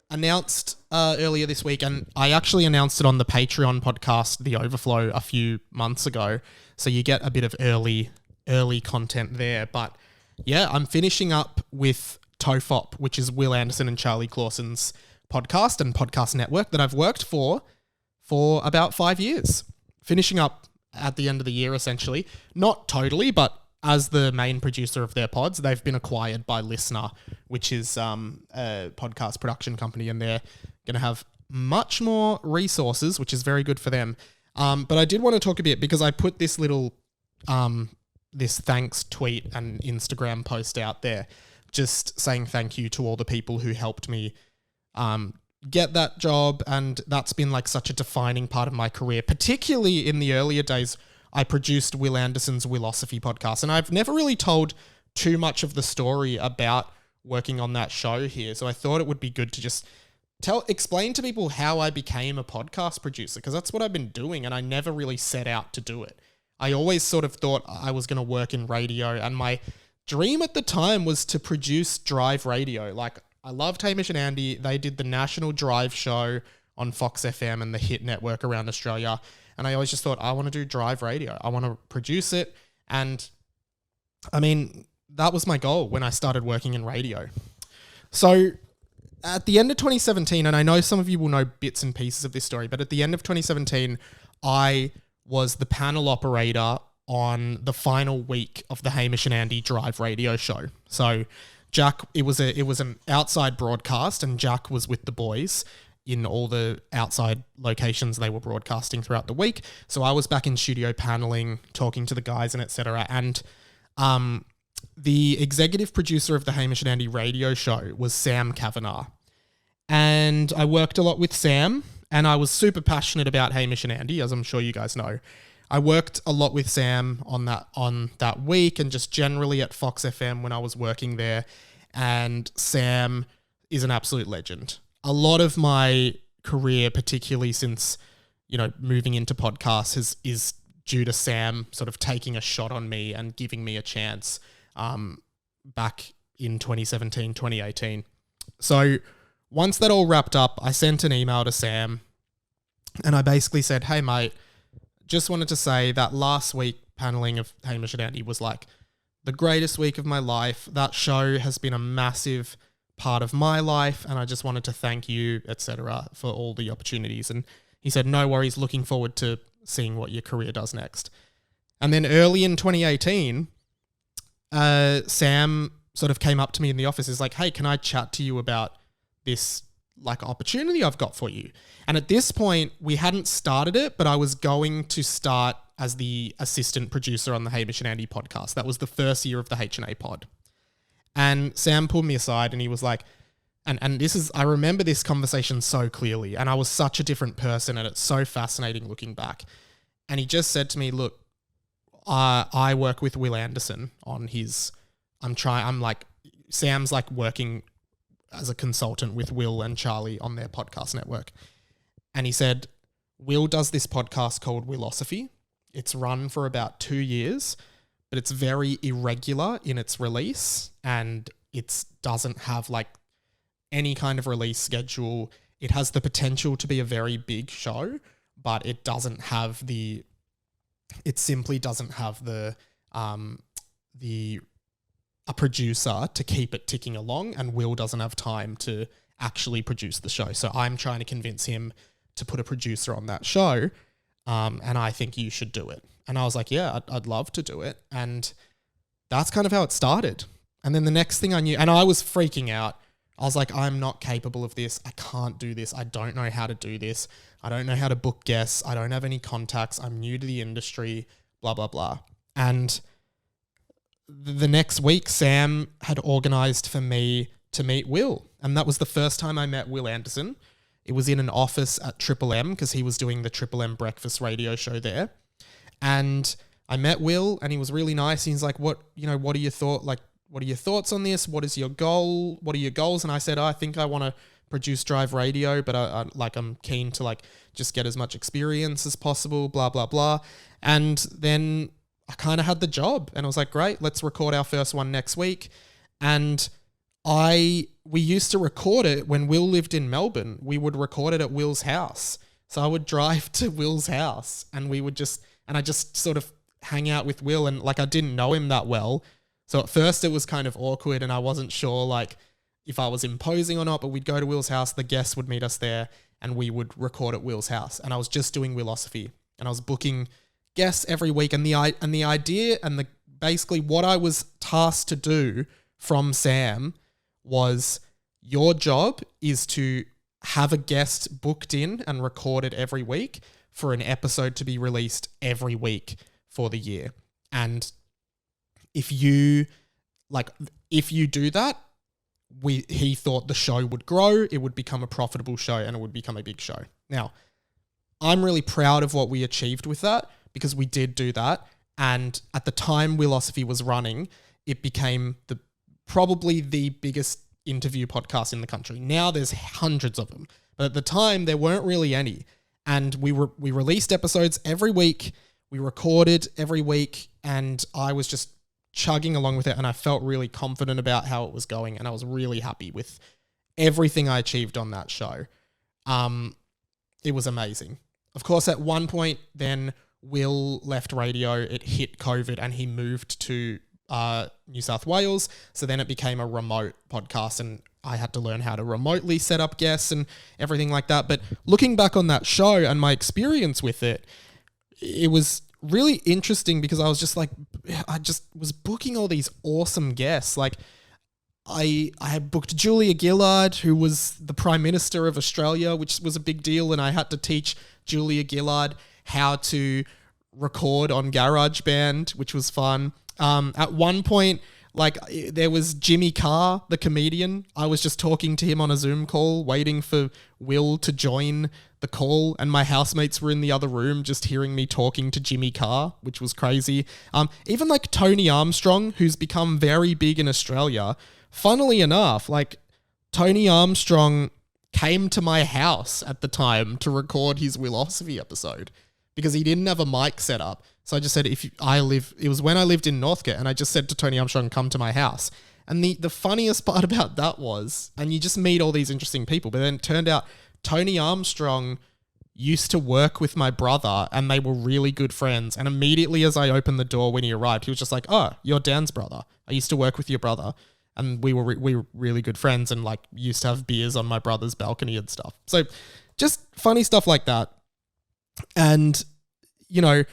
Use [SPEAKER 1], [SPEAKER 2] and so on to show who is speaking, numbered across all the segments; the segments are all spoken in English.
[SPEAKER 1] announced earlier this week, and I actually announced it on the Patreon podcast, The Overflow, a few months ago. So you get a bit of early content there. But yeah, I'm finishing up with TOFOP, which is Will Anderson and Charlie Clausen's podcast and podcast network that I've worked for about 5 years. Finishing up at the end of the year, essentially. Not totally, but as the main producer of their pods, they've been acquired by Listener, which is a podcast production company, and they're going to have much more resources, which is very good for them. But I did want to talk a bit because I put this little this thanks tweet and Instagram post out there just saying thank you to all the people who helped me get that job, and that's been like such a defining part of my career, particularly in the earlier days. I produced Will Anderson's WILOSOPHY podcast, and I've never really told too much of the story about working on that show here, so I thought it would be good to just explain to people how I became a podcast producer, because that's what I've been doing, and I never really set out to do it. I always sort of thought I was going to work in radio, and my dream at the time was to produce drive radio. Like, I loved Hamish and Andy. They did the National Drive show on Fox FM and the Hit Network around Australia. And I always just thought, I want to do drive radio. I want to produce it. And I mean, that was my goal when I started working in radio. So at the end of 2017, and I know some of you will know bits and pieces of this story, but at the end of 2017, I was the panel operator on the final week of the Hamish and Andy Drive radio show. So Jack, it was an outside broadcast, and Jack was with the boys in all the outside locations they were broadcasting throughout the week. So I was back in studio paneling, talking to the guys and etc. And the executive producer of the Hamish and Andy radio show was Sam Kavanagh. And I worked a lot with Sam, and I was super passionate about Hamish and Andy, as I'm sure you guys know. I worked a lot with Sam on that week, and just generally at Fox FM when I was working there. And Sam is an absolute legend. A lot of my career, particularly since, moving into podcasts, is due to Sam sort of taking a shot on me and giving me a chance back in 2017, 2018. So once that all wrapped up, I sent an email to Sam, and I basically said, hey, mate, just wanted to say that last week paneling of Hamish and Andy was like the greatest week of my life. That show has been a massive part of my life, and I just wanted to thank you, etc., for all the opportunities. And he said, no worries, looking forward to seeing what your career does next. And then early in 2018, Sam sort of came up to me in the office, is like, hey, can I chat to you about this opportunity I've got for you? And at this point, we hadn't started it, but I was going to start as the assistant producer on the Hamish and Andy podcast. That was the first year of the H&A pod. And Sam pulled me aside, and he was like, and this is, I remember this conversation so clearly, and I was such a different person, and it's so fascinating looking back. And he just said to me, look, I work with Will Anderson on his, Sam's like working as a consultant with Will and Charlie on their podcast network. And he said, Will does this podcast called WILOSOPHY. It's run for about 2 years, but it's very irregular in its release, and it doesn't have like any kind of release schedule. It has the potential to be a very big show, but it simply doesn't have a producer to keep it ticking along, and Will doesn't have time to actually produce the show. So I'm trying to convince him to put a producer on that show, and I think you should do it. And I was like, yeah, I'd love to do it. And that's kind of how it started. And then the next thing I knew, and I was freaking out. I was like, I'm not capable of this. I can't do this. I don't know how to do this. I don't know how to book guests. I don't have any contacts. I'm new to the industry, blah, blah, blah. And the next week, Sam had organised for me to meet Will. And that was the first time I met Will Anderson. It was in an office at Triple M, because he was doing the Triple M breakfast radio show there. And I met Will, and he was really nice. He's like, what are your thoughts on this? What is your goal? What are your goals? And I said, I think I want to produce drive radio, but I'm keen to just get as much experience as possible, blah, blah, blah. And then I kind of had the job, and I was like, great, let's record our first one next week. And I we used to record it when Will lived in Melbourne. We would record it at Will's house. So I would drive to Will's house and I just sort of hang out with Will, and like I didn't know him that well. So at first it was kind of awkward and I wasn't sure like if I was imposing or not, but we'd go to Will's house, the guests would meet us there and we would record at Will's house. And I was just doing WILOSOPHY and I was booking guests every week, and the idea and basically what I was tasked to do from Sam was, your job is to have a guest booked in and recorded every week for an episode to be released every week for the year. And if you do that, he thought the show would grow, it would become a profitable show, and it would become a big show. Now, I'm really proud of what we achieved with that, because we did do that. And at the time WILOSOPHY was running, it became probably the biggest interview podcast in the country. Now there's hundreds of them, but at the time there weren't really any. And we released episodes every week, we recorded every week, and I was just chugging along with it, and I felt really confident about how it was going, and I was really happy with everything I achieved on that show. It was amazing. Of course, at one point then Will left radio, it hit COVID, and he moved to New South Wales. So then it became a remote podcast, and I had to learn how to remotely set up guests and everything like that. But looking back on that show and my experience with it, it was really interesting because I just was booking all these awesome guests. Like I had booked Julia Gillard, who was the Prime Minister of Australia, which was a big deal. And I had to teach Julia Gillard how to record on GarageBand, which was fun. At one point, like there was Jimmy Carr, the comedian. I was just talking to him on a Zoom call, waiting for Will to join the call, and my housemates were in the other room just hearing me talking to Jimmy Carr, which was crazy. Even like Tony Armstrong, who's become very big in Australia. Funnily enough, like Tony Armstrong came to my house at the time to record his WILOSOPHY episode because he didn't have a mic set up. So I just said, it was when I lived in Northcote, and I just said to Tony Armstrong, come to my house. And the funniest part about that was, and you just meet all these interesting people, but then it turned out Tony Armstrong used to work with my brother and they were really good friends. And immediately as I opened the door when he arrived, he was just like, oh, you're Dan's brother. I used to work with your brother. And we were really good friends and like used to have beers on my brother's balcony and stuff. So just funny stuff like that. And, you know,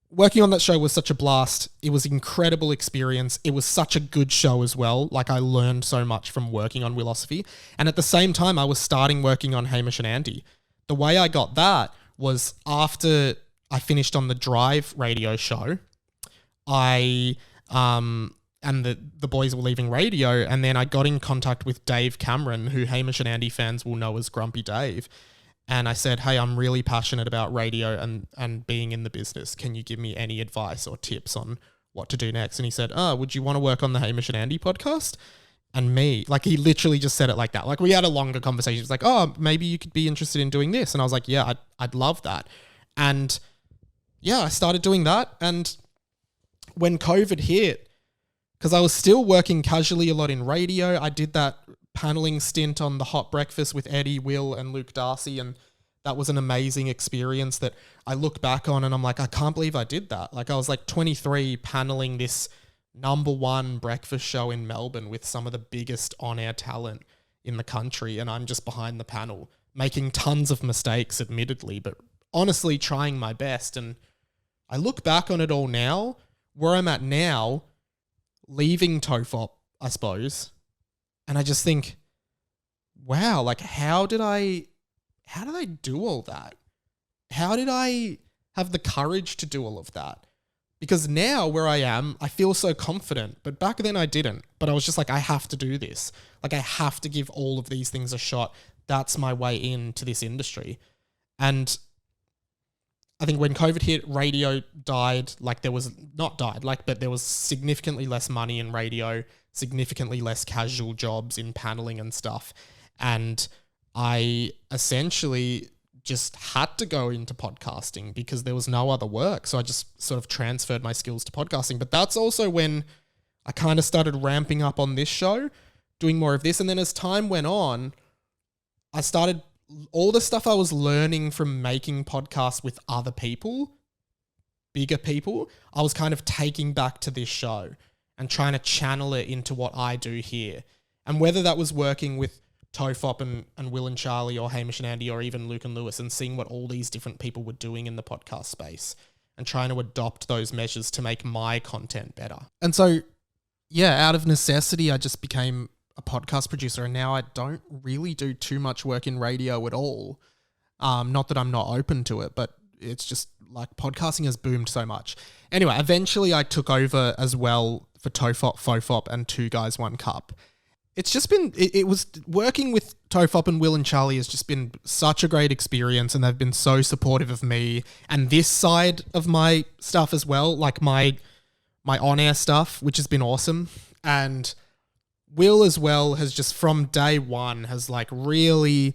[SPEAKER 1] working on that show was such a blast. It was an incredible experience. It was such a good show as well. Like I learned so much from working on WILOSOPHY. And at the same time, I was starting working on Hamish and Andy. The way I got that was after I finished on the Drive radio show, and the boys were leaving radio, and then I got in contact with Dave Cameron, who Hamish and Andy fans will know as Grumpy Dave. And I said, hey, I'm really passionate about radio and being in the business. Can you give me any advice or tips on what to do next? And he said, would you want to work on the Hamish and Andy podcast? And me, like he literally just said it like that. Like we had a longer conversation. He was like, oh, maybe you could be interested in doing this. And I was like, yeah, I'd love that. And yeah, I started doing that. And when COVID hit, because I was still working casually a lot in radio, I did that paneling stint on the Hot Breakfast with Eddie, Will, and Luke Darcy, and that was an amazing experience that I look back on and I'm like, I can't believe I did that. Like I was like 23 paneling this #1 breakfast show in Melbourne with some of the biggest on-air talent in the country, and I'm just behind the panel, making tons of mistakes, admittedly, but honestly trying my best. And I look back on it all now, where I'm at now, leaving TOFOP, I suppose, and I just think, wow, like how did I do all that? How did I have the courage to do all of that? Because now where I am, I feel so confident, but back then I didn't. But I was just like, I have to do this. Like I have to give all of these things a shot. That's my way into this industry. And I think when COVID hit, radio died. Like there was but there was significantly less money in radio, significantly less casual jobs in paneling and stuff. And I essentially just had to go into podcasting because there was no other work. So I just sort of transferred my skills to podcasting. But that's also when I kind of started ramping up on this show doing more of this. And then as time went on, I started all the stuff I was learning from making podcasts with other people, bigger people, I was kind of taking back to this show and trying to channel it into what I do here. And whether that was working with TOFOP and Will and Charlie or Hamish and Andy or even Luke and Lewis and seeing what all these different people were doing in the podcast space and trying to adopt those measures to make my content better. And so, yeah, out of necessity, I just became a podcast producer, and now I don't really do too much work in radio at all. Not that I'm not open to it, but it's just like podcasting has boomed so much. Anyway, eventually I took over as well for TOFOP, FOFOP, and Two Guys, One Cup. It's just been, it was working with TOFOP and Will and Charlie has just been such a great experience, and they've been so supportive of me and this side of my stuff as well, like my on-air stuff, which has been awesome. And Will as well has just from day one has like really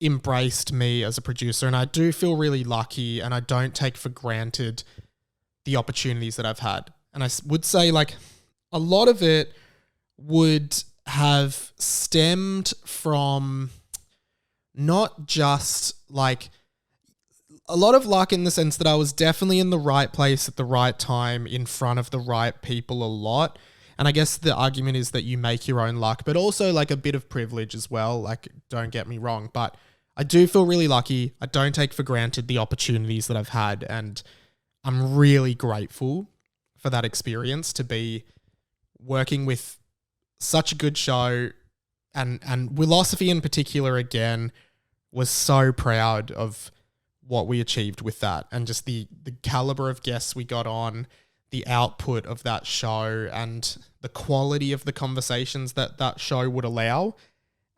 [SPEAKER 1] embraced me as a producer, and I do feel really lucky, and I don't take for granted the opportunities that I've had. And I would say like a lot of it would have stemmed from not just like a lot of luck in the sense that I was definitely in the right place at the right time in front of the right people a lot. And I guess the argument is that you make your own luck, but also like a bit of privilege as well. Like, don't get me wrong, but I do feel really lucky. I don't take for granted the opportunities that I've had, and I'm really grateful for that experience to be working with such a good show, and WILOSOPHY in particular, again, was so proud of what we achieved with that, and just the caliber of guests we got on, the output of that show, and the quality of the conversations that that show would allow,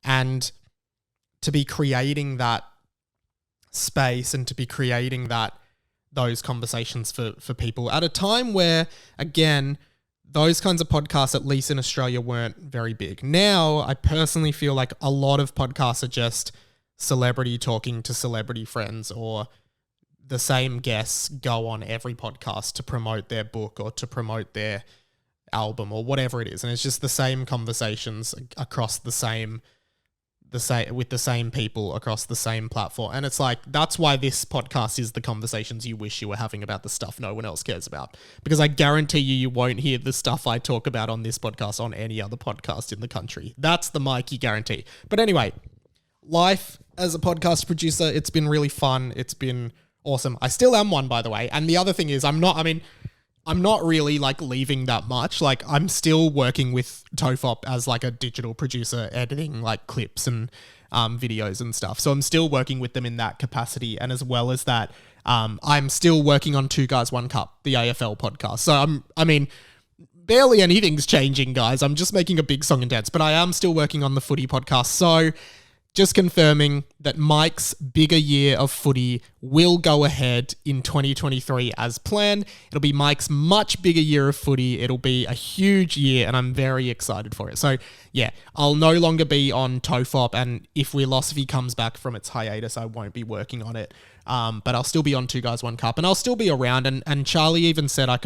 [SPEAKER 1] and to be creating that space and to be creating those conversations for people at a time where, again, those kinds of podcasts, at least in Australia, weren't very big. Now, I personally feel like a lot of podcasts are just celebrity talking to celebrity friends, or the same guests go on every podcast to promote their book or to promote their album or whatever it is. And it's just the same conversations across with the same people across the same platform. And it's like, that's why this podcast is the conversations you wish you were having about the stuff no one else cares about. Because I guarantee you won't hear the stuff I talk about on this podcast on any other podcast in the country. That's the Mikey guarantee. But anyway, life as a podcast producer, it's been really fun. It's been awesome. I still am one, by the way. And the other thing is I'm not really like leaving that much. Like, I'm still working with TOFOP as like a digital producer, editing like clips and videos and stuff. So I'm still working with them in that capacity. And as well as that, I'm still working on Two Guys, One Cup, the AFL podcast. So barely anything's changing, guys. I'm just making a big song and dance, but I am still working on the footy podcast. So just confirming that Mike's bigger year of footy will go ahead in 2023 as planned. It'll be Mike's much bigger year of footy. It'll be a huge year, and I'm very excited for it. So yeah, I'll no longer be on TOFOP, and if WILOSOPHY comes back from its hiatus, I won't be working on it. But I'll still be on Two Guys, One Cup, and I'll still be around. And Charlie even said I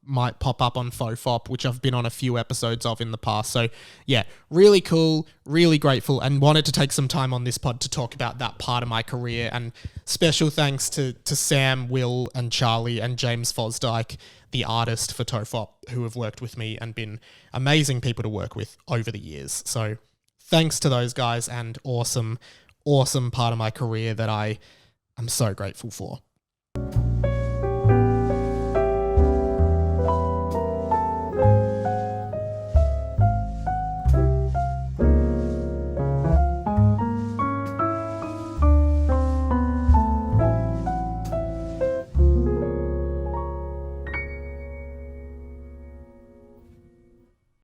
[SPEAKER 1] might pop up on FOFOP, which I've been on a few episodes of in the past. So yeah, really cool, really grateful, and wanted to take some time on this pod to talk about that part of my career. And special thanks to Sam, Will, and Charlie, and James Fosdyke, the artist for TOFOP, who have worked with me and been amazing people to work with over the years. So thanks to those guys, and awesome part of my career that I am so grateful for.